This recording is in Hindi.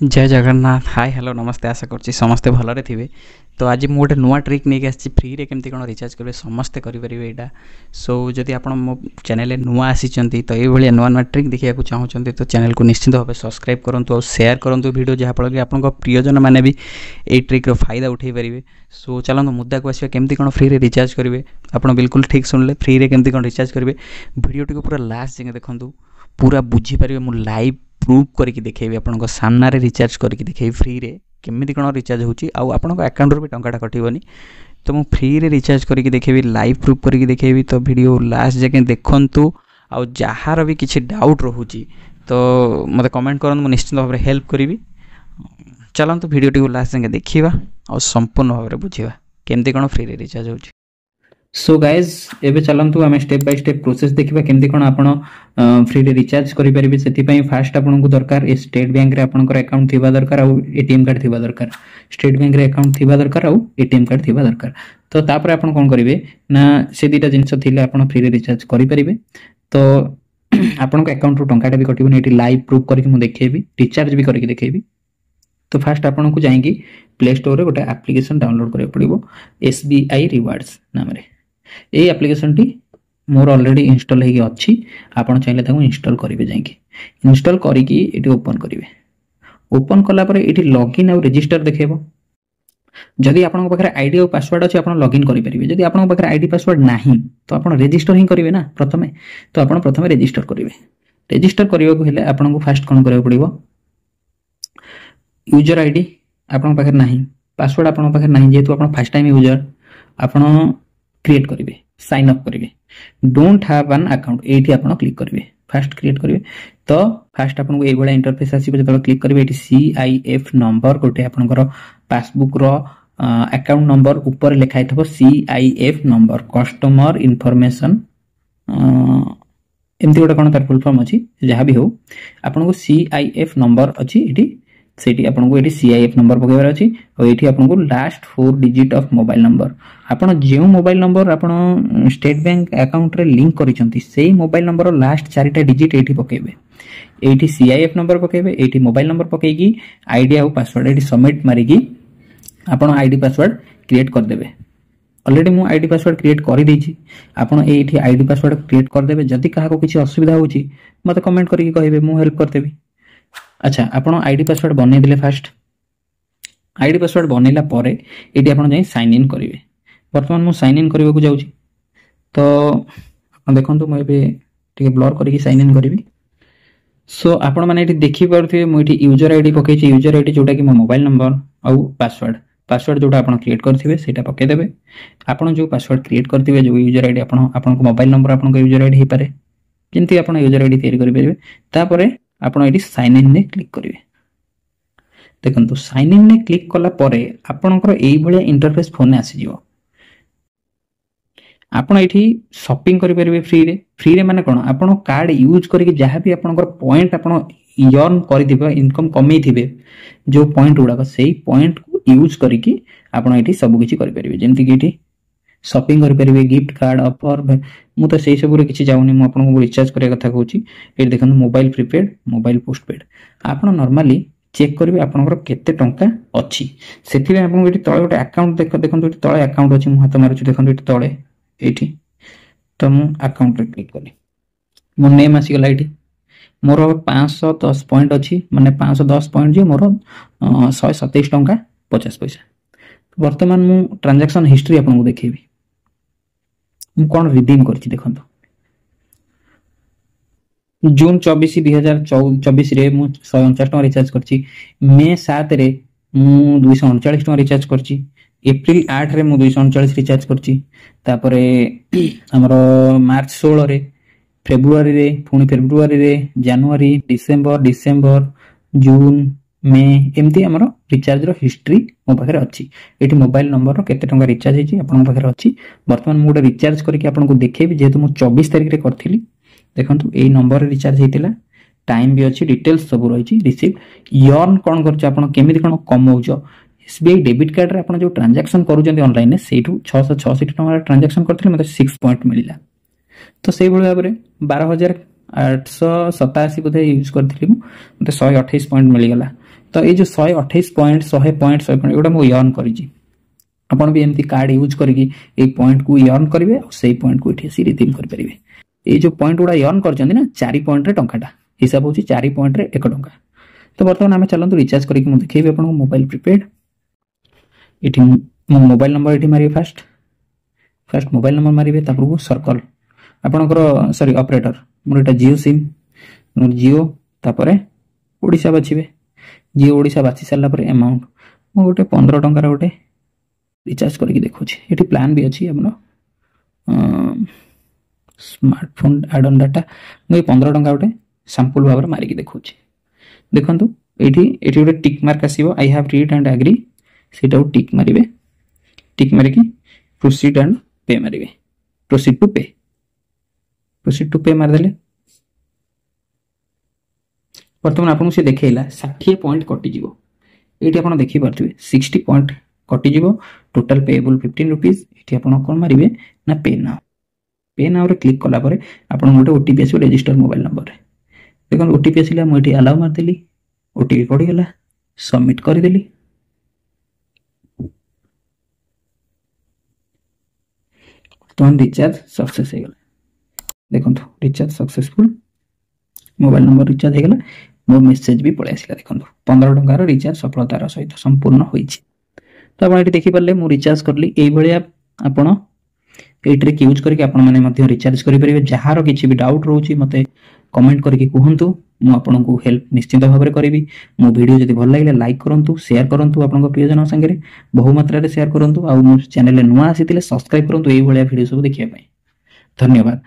जय जगन्नाथ हाय हेलो नमस्ते आशा करछि समस्ते भलरे थिबे। तो आज मु गोटे नुआ ट्रिक नहीं आसी फ्री रे केमती कोन रिचार्ज करबे समस्ते करि परिबे एटा। सो जदि आपण मो चैनल नुआ आसीचंती तो ए भलिया नुआ नुआ ट्रिक देखिया को चाहउचंती तो चैनल को निश्चित भाबे सब्सक्राइब करंतु और शेयर करंतु वीडियो जहा फल कि आपन को प्रियजन माने भी ए ट्रिक रो फायदा उठै परिबे। सो चलंतु मुद्दा को आसीबे केमती कोन फ्री रे रिचार्ज करिवे। आपण बिल्कुल ठीक सुनले फ्री रे केमती कोन रिचार्ज करिवे। वीडियो टी को पूरा लास्ट जंगे देखंतु पूरा बुझी परिबे। मु लाइव प्रूफ करके देखेबी आपन सामने रिचार्ज करके देखेबी फ्री रे केमिति कोन रिचार्ज होची आउ आपन अकाउंट रो भी टंकाटा कटिबनी। तो मु फ्री रे रिचार्ज करके देखेबी लाइव प्रूफ करके देखेबी। तो वीडियो लास्ट जके देखंतु आउ जहार भी किछि डाउट रहूची तो मते कमेंट करन मु निश्चित भाव हेल्प करिवि। चलंतु वीडियो टी लास्ट जके देखिबा और संपूर्ण भाव बुझिबा केमिति कोन फ्री रे रिचार्ज होची। सो गाइज एबे चलंतु आमे स्टेप बाय स्टेप प्रोसेस देखिबा केमती कोन आपण फ्री रे रिचार्ज करि परिबे। सेति पई फास्ट आपन को दरकार ए स्टेट बैंक रे आपन अकाउंट थिबा दरकार आ एटीएम कार्ड थिबा दरकार। स्टेट बैंक रे अकाउंट थिबा दरकार आ एटीएम कार्ड थिबा दरकार। तो तापर आपन कोन करिवे ना से दीटा जिंस थिले आपन फ्री रे रिचार्ज करि परिबे। तो आपन को अकाउंट रो टंकाटा भी कटिबो एटी लाइव प्रूफ करके मु देखेबी रिचार्ज भी करके देखेबी। तो फास्ट आपन को जाएंगी प्ले स्टोर रे गोटे एप्लीकेशन डाउनलोड करे पड़िबो एसबीआई रिवार्ड्स नाम रे। ए एप्लीकेशन टी मोर ऑलरेडी इंस्टॉल हेगी अछि। आपण चाहिले ताको इंस्टॉल करिवे जायके इंस्टॉल करी की एटी ओपन करिवे। ओपन कला पर एटी लॉगिन और रजिस्टर देखेबो। जदि आपन पाखरे आईडी और पासवर्ड अछि आपण लॉगिन करि परिबे। जदि आपन पाखरे आईडी पासवर्ड नाही तो आपण रजिस्टर ही करिवे ना प्रथमे। तो आपण प्रथमे रजिस्टर करिवे। रजिस्टर करियो को हेले आपण को फास्ट कोन करियो पड़िबो यूजर आईडी आपन पाखरे नाही पासवर्ड आपन पाखरे नाही जेतु आपण फर्स्ट टाइम यूजर आपण क्रिएट करिवे साइन अप करिवे डोंट हैव एन अकाउंट एठी आपण क्लिक करिवे फास्ट क्रिएट करिवे। तो फास्ट आपण को ए गोला इंटरफेस आसीबो जतले क्लिक करिवे एठी सीआईएफ नंबर गोटे आपनकर पासबुक रो अकाउंट नंबर ऊपर लिखाइ थबो सीआईएफ नंबर कस्टमर इंफॉर्मेशन एमती गोटे कोन तार फुल फॉर्म अछि जहा भी हो आपण को सीआईएफ नंबर अछि एठी सेठी आपन को एठी सीआईएफ नंबर पकेबार अछि और एठी आपन को last 4 digit of mobile number आपन जे मोबाइल नंबर आपन स्टेट बैंक अकाउंट रे लिंक करिसंती सेही मोबाइल नंबर लास्ट 4टा डिजिट एठी पकेबे। एठी सीआईएफ नंबर पकेबे एठी मोबाइल नंबर पकेगी आईडी आ पासवर्ड एठी सबमिट मारिकी आपन आईडी पासवर्ड क्रिएट कर देबे। ऑलरेडी मु आईडी पासवर्ड क्रिएट करि दैछि आपन एठी आईडी पासवर्ड क्रिएट कर देबे। जदि काहा को किछि असुविधा होछि मते कमेंट करिके कहिबे मु हेल्प कर देबी। अच्छा आपण आईडी पासवर्ड बनै दिले फास्ट आईडी पासवर्ड बनैला परे एटी आपण जाई साइन इन करिवे। वर्तमान मु साइन इन करबा को जाउची। तो आपण देखंतु म एबे टिके ब्लर करिके साइन इन करबी। सो आपण माने एटी देखि परथे मु एटी यूजर आईडी पकेछि यूजर आईडी जोटा कि मो मोबाइल नंबर आ पासवर्ड जोटा आपण क्रिएट करथिबे सेटा पके देबे। आपण जो पासवर्ड क्रिएट करथिबे जो यूजर आईडी आपण को मोबाइल नंबर आपण को यूजर आईडी हे पारे किंतु आपण यूजर आईडी तयार करि परिबे। तापरे आपण एटी साइन इन ने क्लिक करिवे। देखंतु साइन इन ने क्लिक कला परे आपनकर एई भलिया इंटरफेस फोन आसी जिवो। आपण एठी शॉपिंग करि परिबे फ्री रे माने कोन आपण कार्ड यूज करके जहा भी आपनकर पॉइंट आपण अर्न करि दिबे इनकम कमै थिबे जो पॉइंट उडा सेही पॉइंट को यूज करके आपण एठी सब किछि करि परिबे। जेंति कि एठी शॉपिंग करि परिबे गिफ्ट कार्ड ऑफर मु तो सेही सब रे किछि जाउनी मु आपन को रिचार्ज करे कथा कहूची। ए देखन मोबाइल प्रीपेड मोबाइल पोस्टपेड आपण नॉर्मली चेक करिवे आपनकर केते टंका अछि सेथि में आपन एठी तळे गोटे अकाउंट देखन एठी तळे अकाउंट अछि मु हाथ मारुची देखन एठी तळे एठी। तो मु अकाउंट रे क्लिक करी मो नेम आसी गला एठी मोर 510 पॉइंट अछि माने 510 पॉइंट जे मोर 127 टंका 50 पैसा। वर्तमान मु ट्रांजैक्शन हिस्ट्री आपन को देखेबी मु कोन रिडीम करछि देखंतु। जून 24 2024 रे मु 149 टका रिचार्ज करछि। मे 7 रे मु 239 टका रिचार्ज करछि। एप्रिल 8 रे मु 239 रिचार्ज करछि। तापरे हमरो मार्च 16 रे फेब्रुआरी रे पुनी फेब्रुआरी रे जनवरी डिसेंबर जून मे एमती हमरो रिचार्ज रो हिस्ट्री मो पाखरे अछि। एठी मोबाइल नंबर रो केते टंका रिचार्ज हेछि आपन पाखरे अछि। वर्तमान मु गोटे रिचार्ज करके आपन को देखेबी जेतु मु 24 तारिख रे करथिली। देखंतु एई नंबर रे रिचार्ज हेतिला टाइम भी अछि डिटेल्स सब रहिछि रिसीव यर्न कोन करछ आपन केमिति कोन कमौछ एसबीआई डेबिट कार्ड रे आपन जो ट्रांजैक्शन करूजंती ऑनलाइन सेठू 666 टका ट्रांजैक्शन करथिले मते 6 पॉइंट मिलिला। तो सेही भली भाबरे 12887 बोधे यूज करथिली मते 128 पॉइंट मिल गला। तो ये जो 128 पॉइंट 100 पॉइंट 100 पॉइंट एगुड़ा मुझे अर्न करी आपन भी एमती कार्ड यूज करके ये पॉइंट को अर्न करेंगे और से पॉइंट को ये रिडीम करेंगे। ये जो पॉइंट गुड़ा अर्न कर ना 4 पॉइंट रे टंकाटा हिसाब हो 4 पॉइंट रे 1 टंका। तो बर्तमान आम चलते रिचार्ज करके मुझे देखिए आप मोबाइल प्रिपेड ये मोबाइल नंबर ये मारे फास्ट मोबाइल नंबर मारे तापर सर्कल आपणकर सॉरी ऑपरेटर मोर एटा जियो सिम मोर जियो तापर ओडिशा बाछिबे जियो ओडिशा बाछि सारला पर अमाउंट मो गोटे 15 टंका गोटे रिचार्ज करके देखुछि। एटी प्लान भी अछि आपन स्मार्टफोन एड ऑन डाटा मुझे 15 टंका गोटे सैंपल भाव में मारिकी देखुछि। देखंतु एटी गोटे टिक मार्क आसीबो I have read and agree सेटा टिक मारिबे टिक मारिकी प्रोसीड एंड पे मारिबे प्रोसीड टू पे मार देले बर्तमान आपन से देखैला 60 पॉइंट कटि जीवो एटी आपन देखि परथिबे 60 पॉइंट कटि जीवो टोटल पेएबल 15 रुपीस। एटी आपन कोन मारिबे ना पे नाउ रे क्लिक कला परे आपन गोटे ओटीपी आसीबो रजिस्टर मोबाइल नंबर रे देखन ओटीपी आसीला मु एटी अलाउ मार देली ओटीपी पड़ी गेला सबमिट कर देली। तो रिचार्ज सक्सेस हो गला देखो recharge successful mobile number recharge हो गला मो मेसेज भी पळे आसिला देखो 15 टंकार रिचार्ज सफलतार सहित संपूर्ण होईछि। तो आपण एटी देखि परले मु रिचार्ज करली एई भलिया आपण एई ट्रिक यूज करके आपण माने मध्य रिचार्ज करि परिबे। जहार किछि भी डाउट रहउछि मते कमेंट करके कहंतु मु आपन को हेल्प निश्चित भाव में करिवि। मो वीडियो जदि भल लागिले लाइक करंतु शेयर करंतु आपन को प्रियजन संगे बहु मात्रा रे शेयर करंतु आ मो चैनल नुआ आसीतिले सब्सक्राइब करंतु एई भलिया वीडियो सब देखिया पई। धन्यवाद।